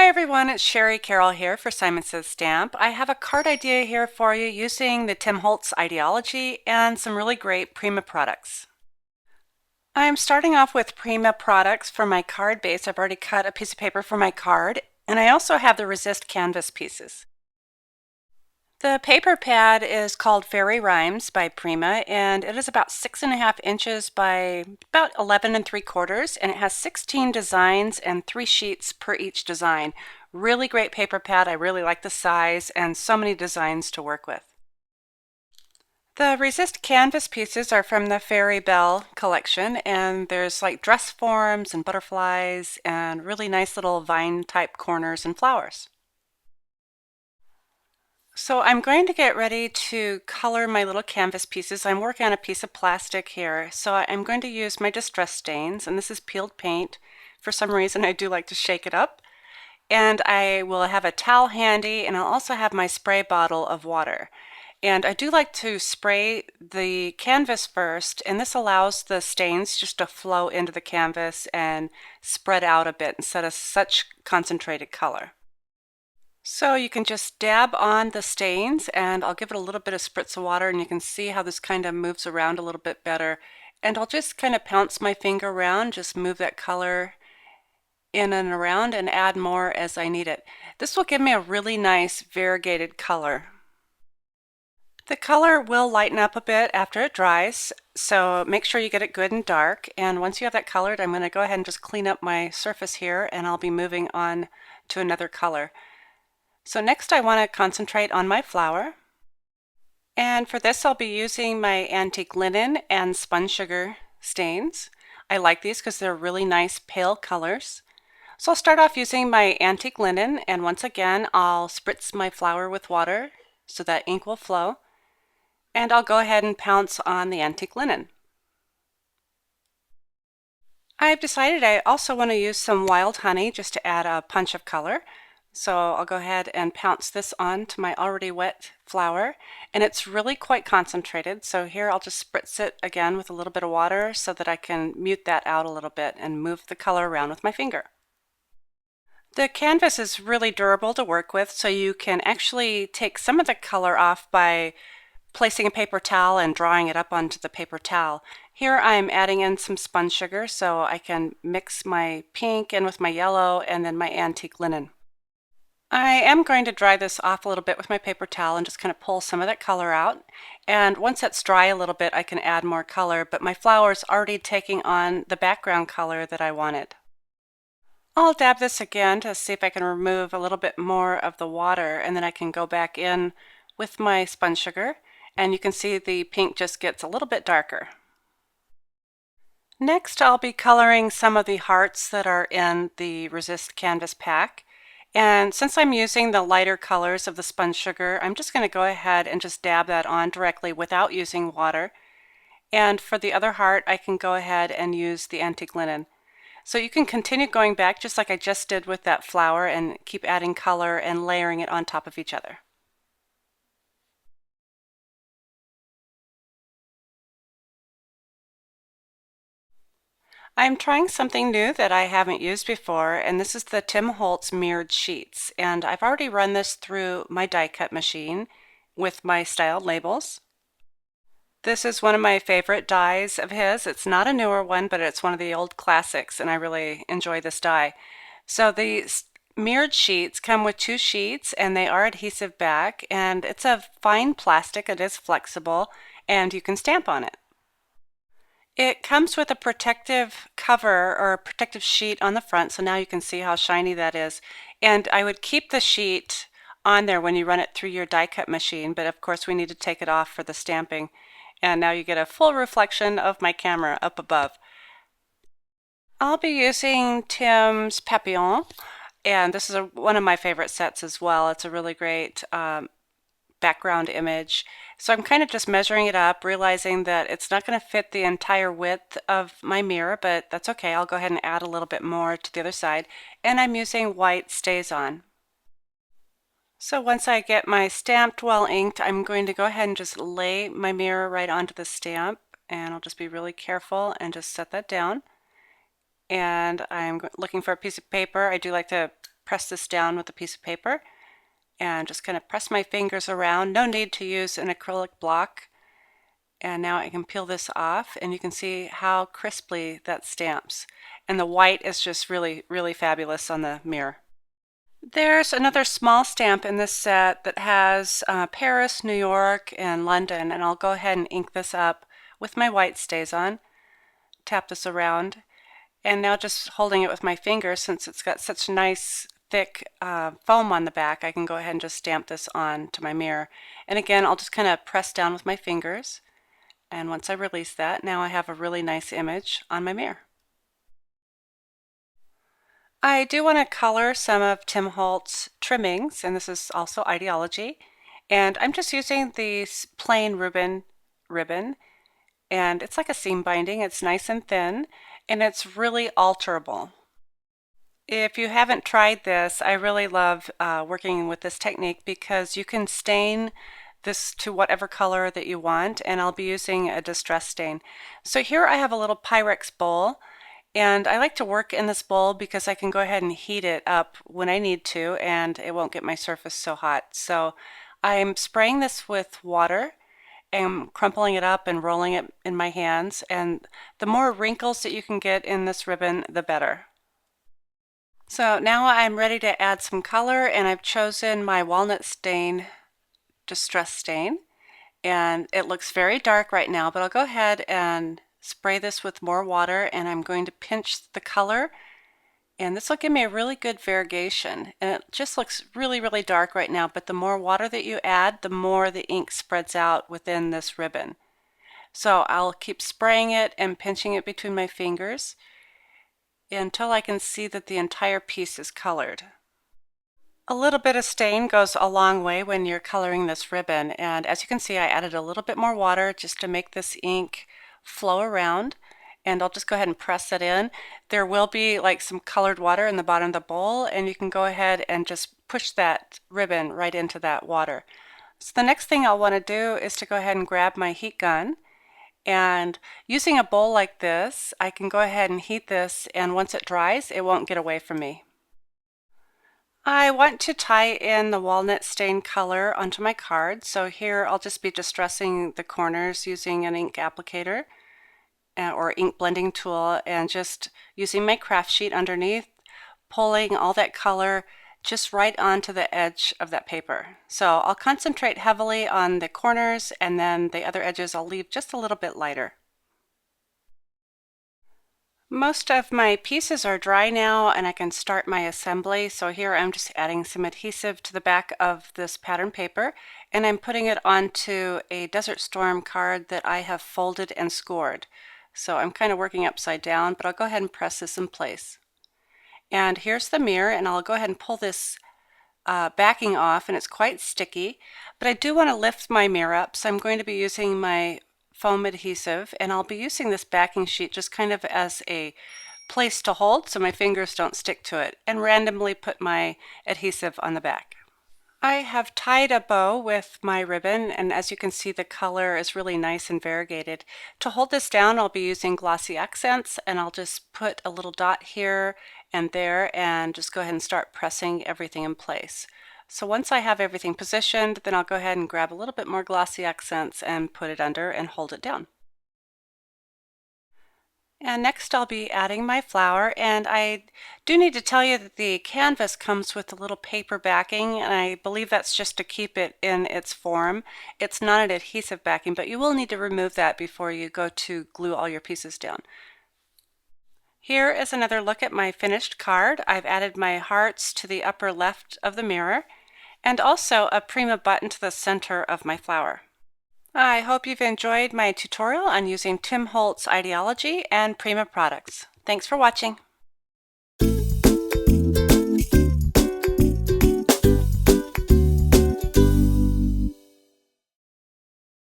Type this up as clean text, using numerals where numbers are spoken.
Hi everyone, it's Sherry Carroll here for Simon Says Stamp. I have a card idea here for you using the Tim Holtz Idea-ology and some really great Prima products. I'm starting off with Prima products for my card base. I've already cut a piece of paper for my card, and I also have the Resist canvas pieces. The paper pad is called Fairy Rhymes by Prima, and it is about 6.5 inches by about 11 3/4, and it has 16 designs and 3 sheets per each design. Really great paper pad. I really like the size and so many designs to work with. The Resist canvas pieces are from the Fairy Bell collection, and there's like dress forms and butterflies and really nice little vine type corners and flowers. So I'm going to get ready to color my little canvas pieces. I'm working on a piece of plastic here. So I'm going to use my distress stains, and this is peeled paint. For some reason I do like to shake it up. And I will have a towel handy, and I'll also have my spray bottle of water. And I do like to spray the canvas first, and this allows the stains just to flow into the canvas and spread out a bit instead of such concentrated color. So you can just dab on the stains, and I'll give it a little bit of spritz of water, and you can see how this kind of moves around a little bit better. And I'll just kind of pounce my finger around, just move that color in and around and add more as I need it. This will give me a really nice variegated color. The color will lighten up a bit after it dries, so make sure you get it good and dark. And once you have that colored, I'm going to go ahead and just clean up my surface here, and I'll be moving on to another color. So next I want to concentrate on my flower. And for this I'll be using my antique linen and spun sugar stains. I like these because they're really nice pale colors. So I'll start off using my antique linen, and once again I'll spritz my flower with water so that ink will flow. And I'll go ahead and pounce on the antique linen. I've decided I also want to use some wild honey just to add a punch of color. So I'll go ahead and pounce this on to my already wet flower, and it's really quite concentrated. So here I'll just spritz it again with a little bit of water so that I can mute that out a little bit and move the color around with my finger. The canvas is really durable to work with, so you can actually take some of the color off by placing a paper towel and drawing it up onto the paper towel. Here I'm adding in some spun sugar so I can mix my pink in with my yellow and then my antique linen. I am going to dry this off a little bit with my paper towel and just kind of pull some of that color out. And once that's dry a little bit, I can add more color, but my flower is already taking on the background color that I wanted. I'll dab this again to see if I can remove a little bit more of the water, and then I can go back in with my spun sugar, and you can see the pink just gets a little bit darker. Next, I'll be coloring some of the hearts that are in the Resist Canvas pack. And since I'm using the lighter colors of the spun sugar, I'm just going to go ahead and just dab that on directly without using water. And for the other heart, I can go ahead and use the antique linen. So you can continue going back just like I just did with that flower and keep adding color and layering it on top of each other. I'm trying something new that I haven't used before, and this is the Tim Holtz mirrored sheets. And I've already run this through my die cut machine with my styled labels. This is one of my favorite dies of his. It's not a newer one, but it's one of the old classics, and I really enjoy this die. So the mirrored sheets come with 2 sheets, and they are adhesive back, and it's a fine plastic. It is flexible, and you can stamp on it. It comes with a protective cover or a protective sheet on the front, so now you can see how shiny that is. And I would keep the sheet on there when you run it through your die cut machine, but of course we need to take it off for the stamping. And now you get a full reflection of my camera up above. I'll be using Tim's Papillon, and this is one of my favorite sets as well. It's a really great background image. So I'm kind of just measuring it up, realizing that it's not going to fit the entire width of my mirror, but that's okay. I'll go ahead and add a little bit more to the other side. And I'm using white StazOn. So once I get my stamped well inked, I'm going to go ahead and just lay my mirror right onto the stamp, and I'll just be really careful and just set that down. And I'm looking for a piece of paper. I do like to press this down with a piece of paper and just kind of press my fingers around. No need to use an acrylic block. And now I can peel this off, and you can see how crisply that stamps. And the white is just really, really fabulous on the mirror. There's another small stamp in this set that has Paris, New York, and London, and I'll go ahead and ink this up with my white StazOn. Tap this around, and now just holding it with my finger, since it's got such nice thick foam on the back, I can go ahead and just stamp this on to my mirror. And again, I'll just kind of press down with my fingers. And once I release that, now I have a really nice image on my mirror. I do want to color some of Tim Holtz trimmings, and this is also Idea-ology. And I'm just using this plain ribbon, and it's like a seam binding. It's nice and thin, and it's really alterable. If you haven't tried this, I really love working with this technique because you can stain this to whatever color that you want, and I'll be using a distress stain. So here I have a little Pyrex bowl, and I like to work in this bowl because I can go ahead and heat it up when I need to, and it won't get my surface so hot. So I'm spraying this with water and crumpling it up and rolling it in my hands, and the more wrinkles that you can get in this ribbon, the better. So now I'm ready to add some color, and I've chosen my walnut stain distress stain, and it looks very dark right now, but I'll go ahead and spray this with more water, and I'm going to pinch the color, and this will give me a really good variegation. And it just looks really, really dark right now, but the more water that you add, the more the ink spreads out within this ribbon. So I'll keep spraying it and pinching it between my fingers until I can see that the entire piece is colored. A little bit of stain goes a long way when you're coloring this ribbon, and as you can see, I added a little bit more water just to make this ink flow around, and I'll just go ahead and press it in. There will be like some colored water in the bottom of the bowl, and you can go ahead and just push that ribbon right into that water. So the next thing I'll want to do is to go ahead and grab my heat gun, and using a bowl like this, I can go ahead and heat this, and once it dries, it won't get away from me. I want to tie in the walnut stain color onto my card, so here I'll just be distressing the corners using an ink applicator or ink blending tool, and just using my craft sheet underneath, pulling all that color just right onto the edge of that paper. So I'll concentrate heavily on the corners, and then the other edges I'll leave just a little bit lighter. Most of my pieces are dry now, and I can start my assembly. So here I'm just adding some adhesive to the back of this pattern paper, and I'm putting it onto a Desert Storm card that I have folded and scored. So I'm kind of working upside down, but I'll go ahead and press this in place. And here's the mirror, and I'll go ahead and pull this backing off, and it's quite sticky, but I do want to lift my mirror up, so I'm going to be using my foam adhesive, and I'll be using this backing sheet just kind of as a place to hold so my fingers don't stick to it, and randomly put my adhesive on the back. I have tied a bow with my ribbon, and as you can see, the color is really nice and variegated. To hold this down, I'll be using glossy accents, and I'll just put a little dot here and there and just go ahead and start pressing everything in place. So once I have everything positioned, then I'll go ahead and grab a little bit more glossy accents and put it under and hold it down. And next I'll be adding my flower, and I do need to tell you that the canvas comes with a little paper backing, and I believe that's just to keep it in its form. It's not an adhesive backing, but you will need to remove that before you go to glue all your pieces down. Here is another look at my finished card. I've added my hearts to the upper left of the mirror, and also a Prima button to the center of my flower. I hope you've enjoyed my tutorial on using Tim Holtz Idea-ology and Prima products. Thanks for watching.